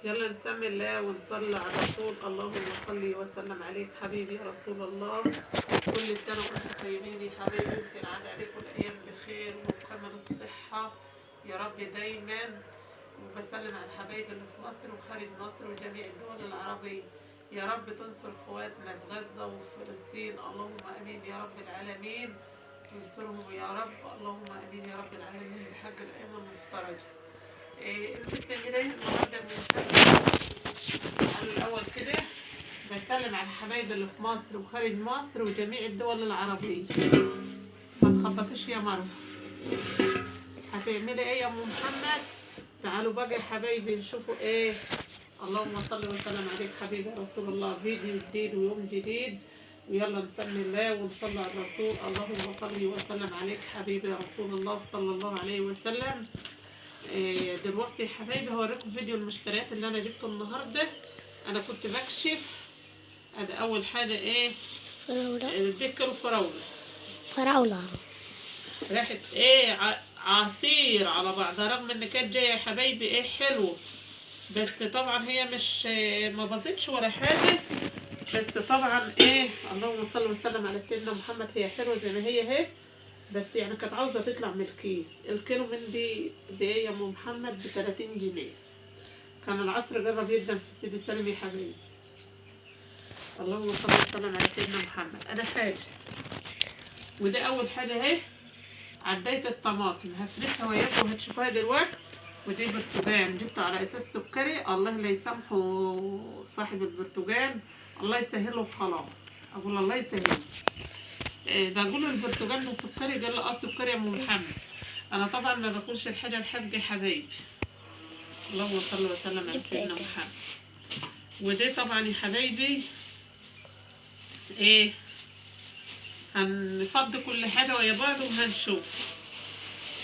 يلا نسمي الله ونصلي على الرسول. اللهم صل وسلم عليك حبيبي يا رسول الله. كل سنة وانتم طيبين يا حبيبي، وتنعاد عليكم الأيام بخير وكمل الصحة يا رب دايما. وبسلم على الحبايب اللي في مصر وخارج مصر وجميع الدول العربية. يا رب تنصر اخواتنا في غزة وفي فلسطين، اللهم امين يا رب العالمين. تنصرهم يا رب، اللهم امين يا رب العالمين بحق الأئمة المفترجة. البت هدايا النهارده بنسلم على الأول كده. بسلم على الحبايب اللي في مصر وخارج مصر وجميع الدول العربية. ما تخبطيش يا مروة. هتعملي ايه يا ام محمد؟ تعالوا بقى يا حبايبي نشوفوا ايه. اللهم صل وسلم عليك حبيبي رسول الله. فيديو جديد ويوم جديد، ويلا نسمي الله ونصلي على الرسول. اللهم صل وسلم عليك حبيبي رسول الله صلى الله عليه وسلم. دلوقتي يا حبايبي هوريكم فيديو المشتريات اللي انا جبته النهارده. انا كنت بكشف. ادي اول حاجه ايه؟ فراولة. ديك الفراوله. فراولة. ريحه ايه؟ عصير على بعضها، رغم ان كانت جايه يا حبايبي ايه حلوه. بس طبعا هي مش ما باظتش ولا حاجه. بس طبعا ايه، اللهم صل وسلم على سيدنا محمد، هي حلوه زي ما هي اهي. بس يعني كانت عاوزه تطلع من الكيس. الكيلو من دي بايه يا ام محمد؟ ب 30 جنيه. كان العصر جرب جدا في سيدي سالم يا حبيبي. اللهم صل وسلم على سيدنا محمد. انا حاجه، وده اول حاجه اهي. عديت الطماطم هفرشها وياكم وهتشوفوها دلوقتي. ودي برتقان جبته على اساس سكري. الله لا يسامحه صاحب البرتقان، الله يسهله وخلاص. اقول الله يسهله. بقول له البرتقال ده سكري، قال له اه سكري يا ام محمد. انا طبعا ما باكلش الحاجه الحادقه يا حبايبي. اللهم صل وسلم على سيدنا محمد. وده طبعا يا حبايبي ايه، هنفضي كل حاجه ويا بعض وهنشوف.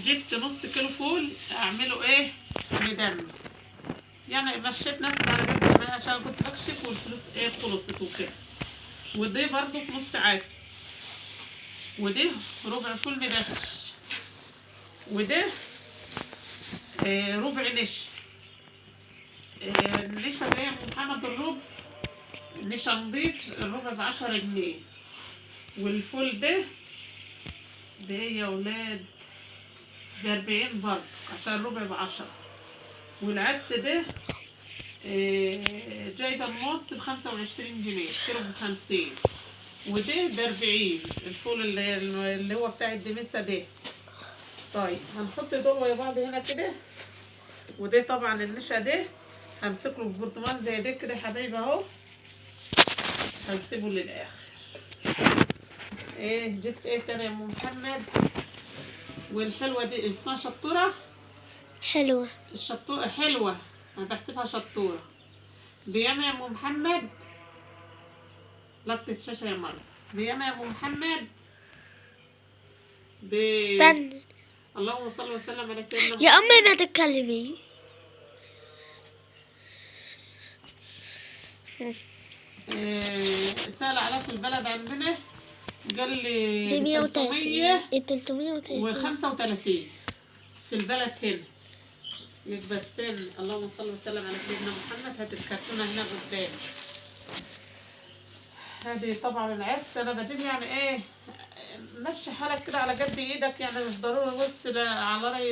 جبت نص كيلو فول اعمله ايه؟ مدمس. يعني مشيت نفسي على قد ما أنا عشان كنت بكشف والفلوس ايه خلصت وكده. ودي برضو نص عدس. ودي ربع فول مدش. وده ربع نشا. النشا اللي هي من محمد الربع. نشا نضيف الربع ب10 جنيه. والفول ده يا ولاد ب40 برضه عشان الربع ب10. والعدس ده جايبه النص ب25 جنيه، كيلو ب50. وده ب40 الفول اللي هو بتاع الدمسة ده. طيب هنحط دول ويا بعض هنا كده. وده طبعا النشا ده همسكه في برطمان زي ده كده يا حبايبي اهو. هنسيبه للاخر. ايه جبت ايه تاني يا ام محمد؟ والحلوه دي اسمها شطوره. حلوة. الشطوره حلوه، انا بحسبها شطوره. بياما يا ام محمد. لقطة شاشه يا مرة. بياما يا ام محمد. استنى اللهم صل وسلم على سيدنا محمد. يا أمي ما تتكلمي. سأل عليها في البلد عندنا. قال لي دي 130 335 335 في البلد هنا. يبقى السن. اللهم صل وسلم على سيدنا محمد. هات الكرتونة هنا قدام. هذه طبعا العدس انا بجيب يعني ايه، مشي حالك كده على قد ايدك. يعني مش ضروري. بص على رأي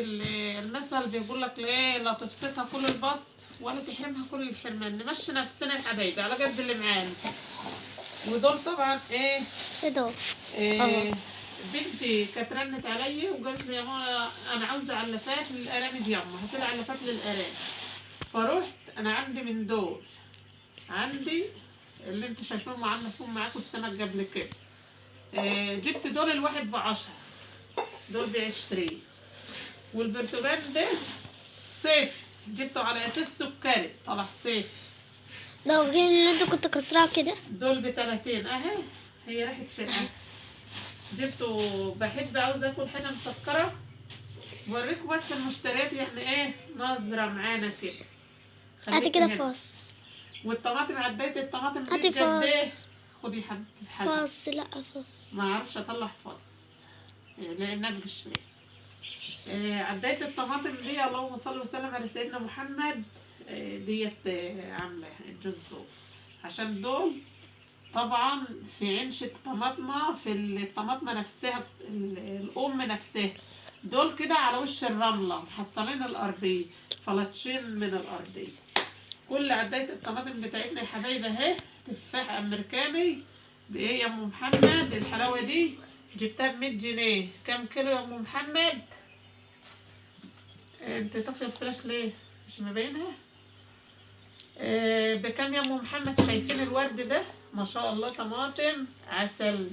المثل بيقول لك ايه، لا تبسطها كل البسط ولا تحرمها كل الحرمان. نمشي نفسنا يا حبايبي على قد اللي معانا. ودول طبعا ايه دول. بنتي كانت رنت عليا وقالت لي يا ماما انا عاوزه علافات للارانب. يما هاتي لي علافات للارانب. فروحت انا عندي من دول. عندي اللي انتوا شايفينهم معلفين معاكم السمك قبل كده. جبت دول الواحد ب10. دول ب20. والبرتقال ده صيف جبته على اساس سكري طلع صيف. لو غير اللي انت كنت كسرها كده. دول ب30 اهي. هي راحت فين اهي. جبته بحب عاوز اكل حاجه مسكره. بوريكم بس المشتريات يعني ايه نظره معانا كده. هاتي كده فاص. والطماطم عديت الطماطم دي هاتي قد ايه. فاص. خدي يا حبيبتي في حاجه. فاص لا فاص. ما اعرفش اطلع فص لانها بقشريه. عديت الطماطم دي. اللهم صل وسلم على سيدنا محمد. ديت عاملة الجوز دول، عشان دول طبعا في عنش الطماطمة، في الطماطمة نفسها الأم نفسها، دول كده على وش الرملة محصلين الأرضية، فلاتشين من الأرضية. كل عداية الطماطم بتاعتنا يا حبايبي اهي، تفاح أمريكاني بإيه يا أم محمد؟ الحلاوة دي جبتها ب100 جنيه. كام كيلو يا أم محمد؟ انت طفي الفلاش ليه؟ مش مبينها؟ بكام يا أم محمد؟ شايفين الورد ده؟ ما شاء الله طماطم عسل.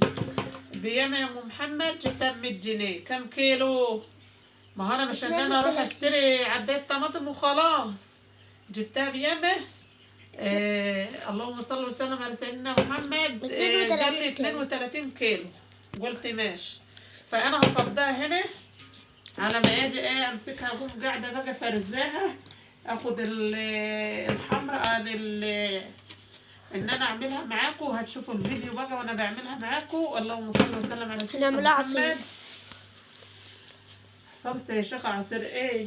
بياما يا أم محمد؟ جبتها ب100 جنيه. كام كيلو؟ ما هو أنا مش إن أنا أروح أشتري عداية طماطم وخلاص، جبتها بياما. اللهم صل وسلم على سيدنا محمد. قال لي 32 كيلو. قلت ماشي، فأنا هفضيها هنا على ما اجي امسكها، اقوم قاعده بقى فرزاها، اخد الحمراء ان انا اعملها معاكم، وهتشوفوا الفيديو بقى وانا بعملها معاكم. اللهم صل وسلم على سيدنا محمد. صلصه يا شيخ عصير ايه؟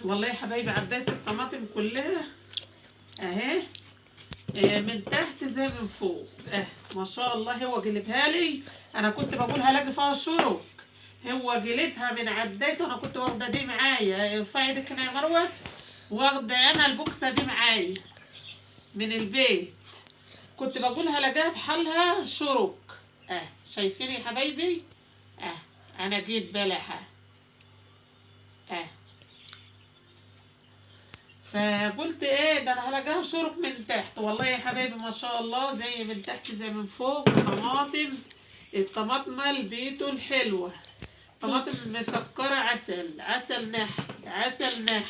والله يا حبايبي عدايه الطماطم كلها اهي، من تحت زي من فوق. ما شاء الله. هو جلبها لي، انا كنت بقول هلاقي فيها شرب، هو جلبها من عدايته. انا كنت واخده دي معايا، ارفعي ايدك هنا يا مروه، واخده انا البوكسه دي معايا من البيت، كنت بقول هلاقيها بحالها شرك. شايفين يا حبايبي؟ انا جيت بلحه. فقلت ايه ده، انا هلاقيها شرك من تحت. والله يا حبايبي ما شاء الله، زي من تحت زي من فوق. طماطم، الطماطمه البيتو الحلوه، طماطم مسكرة، عسل، عسل نحل، عسل نحل.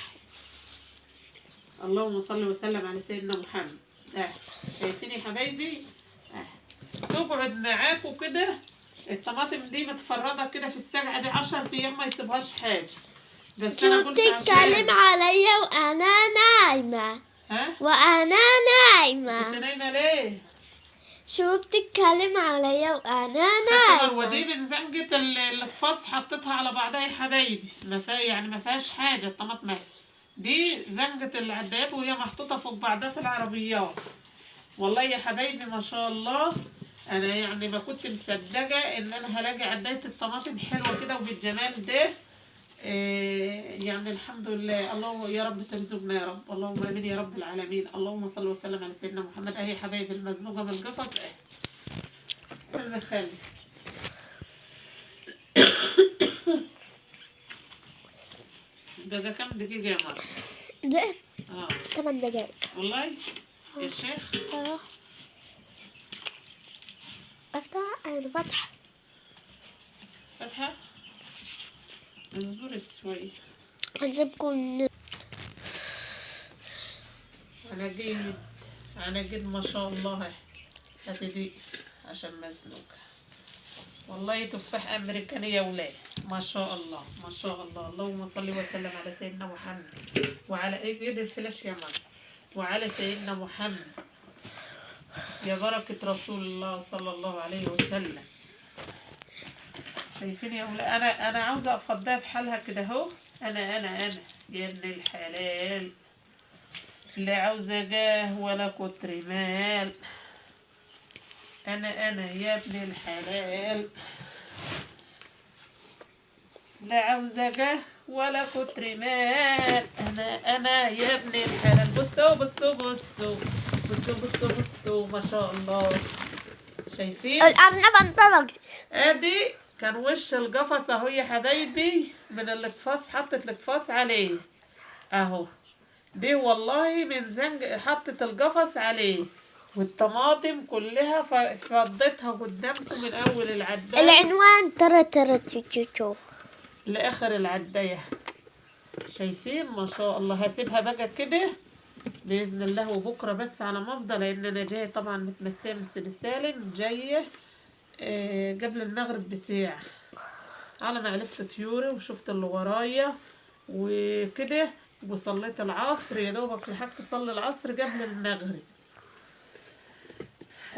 اللهم صل وسلم على سيدنا محمد. شايفين يا حبايبي؟ تقعد معاكوا كده الطماطم دي متفرده كده في السجعه دي 10 ايام ما يسيبهاش حاجه. بس انا قلت عشان بتتكلم عليا وانا نايمه. وانا نايمه. انت نايمه ليه؟ شو بتتكلم عليا وانا نايمه؟ نايمه. دي من زنجة القفاص حطيتها على بعضها يا حبايبي، ما فيهاش حاجه. الطماطم دي زنجة العدايات وهي محطوطه فوق بعضها في العربيات. والله يا حبايبي ما شاء الله، انا يعني ما كنت مصدقه ان انا هلاقي عدايه الطماطم حلوه كده وبالجمال ده. يعني الحمد لله. الله يا رب ترزقنا يا رب، اللهم امين يا رب العالمين. اللهم صل وسلم على سيدنا محمد. اهي يا حبايبي المزنوقه من القفص نخلي ده كام دقيقه يا مرة؟ ده 8 دقايق والله يا شيخ. افتح. انا فاتحه. فاتحه؟ اصبري شوي. هنسيبكم. انا جيد ما شاء الله. هاتي دي عشان مزنوقه. والله تفاح امريكاني يا ولاد، ما شاء الله ما شاء الله. اللهم صل وسلم على سيدنا محمد وعلى ايد الفلاش يا ماما، وعلى سيدنا محمد يا بركه رسول الله صلى الله عليه وسلم. شايفين يا ولاد؟ انا عاوزه افضيها بحالها كده اهو. انا يا ابن الحلال، لا عاوزه جاه ولا كتر مال. انا يا ابن الحلال، لا عاوزه جاه ولا كتر مال. انا يا ابن الحلال. بصوا بصوا بصوا بصوا بصوا بصوا ما شاء الله. شايفين؟ انا بنطلق. ادي كان وش القفص اهو يا حبايبي، من القفاص حطت القفاص عليه اهو. دي والله من زنج حطت القفص عليه، والطماطم كلها فضيتها قدامكم من اول العدايه. العنوان ترى تشوفوا لاخر العدايه. شايفين ما شاء الله. هسيبها بقى كده باذن الله، وبكره بس على ما افضى، لان انا جايه طبعا متمسيه من سيدي سالم، جايه قبل المغرب بساعه، على ما عرفت طيوري وشفت اللي ورايا وكده، وصليت العصر يا دوبك لحقت اصلي العصر قبل المغرب.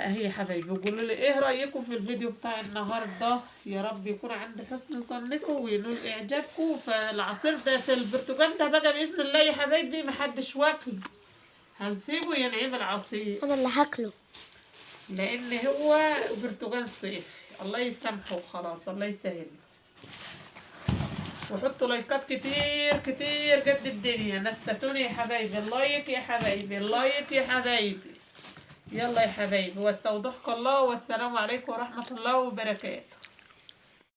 اهي يا حبايبي، وقولوا لي ايه رايكم في الفيديو بتاع النهارده. يا رب يكون عند حسن ظنكم وينول اعجابكم. فالعصير ده في البرتقال ده بقى باذن الله يا حبايبي محدش واكله، هنسيبه ينعم العصير انا اللي هاكله. لان هو برتقال صيفي. الله يسامحه وخلاص، الله يسهل. وحطوا لايكات كتير كتير قد الدنيا، نستوني يا حبايبي. اللايك يا حبايبي، اللايك يا حبايبي. يلا يا حبايبي، واستودعكم الله، والسلام عليكم ورحمة الله وبركاته.